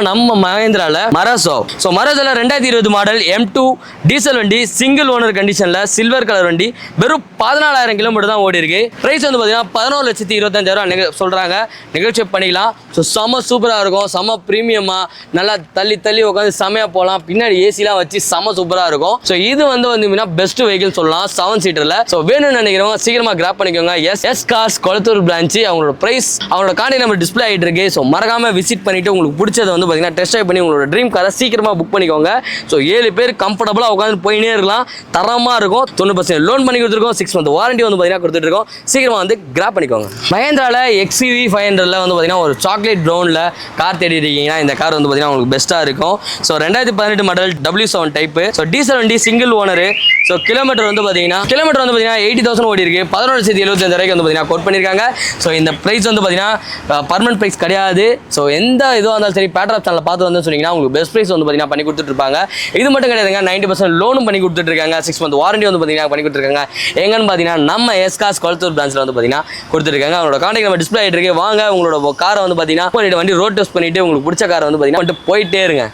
நம்ம மஹேந்திரால Marazzo. So மராசோல 2020 மாடல் M2 டீசல் வண்டி, சிங்கிள் ஓனர் கண்டிஷன்ல சில்வர் கலர் வண்டி, வெறும் 14,000 கிலோமீட்டர் தான் ஓடி இருக்கு. பிரைஸ் வந்து பார்த்தீங்கன்னா 11,25,000 சொல்றாங்க. நெகோஷியேட் பண்ணிக்கலாம். ஸோ செம சூப்பராக இருக்கும், செம ப்ரீமியமா, நல்லா தள்ளி தள்ளி உட்காந்து செமையா போகலாம். பின்னாடி ஏசிலாம் வச்சு செம சூப்பராக இருக்கும். ஸோ இது வந்து பெஸ்ட் வெஹிக்கிள் சொல்லலாம் 7 சீட்டர்ல. ஸோ வேணும்னு நினைக்கிறவங்க சீக்கிரமா கிராப் பண்ணிக்கோங்க. S cars Kolathur branch. அவங்களோட பிரைஸ், அவங்களோட கான்டாக்ட் நம்பர் டிஸ்பிளே ஆகிட்டு இருக்கு. ஸோ மறக்காம விசிட் பண்ணிட்டு உங்களுக்கு பிடிச்சதை வந்து பார்த்தீங்கன்னா டெஸ்ட் ட்ரைவ் பண்ணி உங்களோட ட்ரீம் காரை சீக்கிரமாக புக் பண்ணிக்கோங்க. ஸோ 7 பேர் கம்ஃபர்டபுளாக உட்காந்து போயினே இருக்கலாம். தரமாக இருக்கும். 90% லோன் பண்ணி கொடுத்துருக்கோம். 6 month வாரண்டி வந்து பார்த்தீங்கன்னா கொடுத்துட்டு இருக்கோம். சீக்கிரமாக வந்து கிராப் பண்ணிக்கோங்க. மஹேந்திரால XUV 500ல வந்து பார்த்தீங்கன்னா ஒரு சாக்லேட் ப்ரௌனில் கார் தேடி இருக்கீங்கன்னா இந்த கார் வந்து பார்த்தீங்கன்னா உங்களுக்கு பெஸ்ட்டாக இருக்கும். So 2018 model W7 type. So diesel வண்டி, சிங்கிள் ஓனரு. ஸோ கிலோமீட்டர் வந்து பார்த்தீங்கன்னா 80,000 ஓடி இருக்கு. 11,75,000 வந்து பார்த்தீங்கன்னா கோட் பண்ணியிருக்காங்க. ஸோ இந்த ப்ரைஸ் வந்து பார்த்தீங்கன்னா பர்மனன்ட் ப்ரைஸ் கிடையாது. ஸோ எந்த இதுவாக இருந்தாலும் சரி பேட்ராப் சேனல் பார்த்து வந்து சொன்னீங்கன்னா உங்களுக்கு பெஸ்ட் ப்ரைஸ் வந்து பார்த்தீங்கன்னா பண்ணி கொடுத்துட்டு இருப்பாங்க. இது மட்டும் கிடையாதுங்க, 90% லோனும் பண்ணி கொடுத்துட்டு இருக்காங்க. 6 month வாரண்டி வந்து பார்த்தீங்கன்னா பண்ணி கொடுத்துருக்காங்க. எங்கன்னு பார்த்தீங்கன்னா நம்ம எஸ்காஸ் கொளத்தூர் பிரான்ச்சில் வந்து பார்த்தீங்கன்னா கொடுத்துருக்காங்க. அவங்களோட கான்டாக்ட் நம்பர் டிஸ்பிளே ஆகிட்டு இருக்கு. வாங்க உங்களோட காரை வந்து பார்த்தீங்கன்னா வண்டி ரோட் டெஸ்ட் பண்ணிட்டு உங்களுக்கு பிடிச்ச காரை வந்து பார்த்தீங்கன்னா போயிட்டே இருங்க.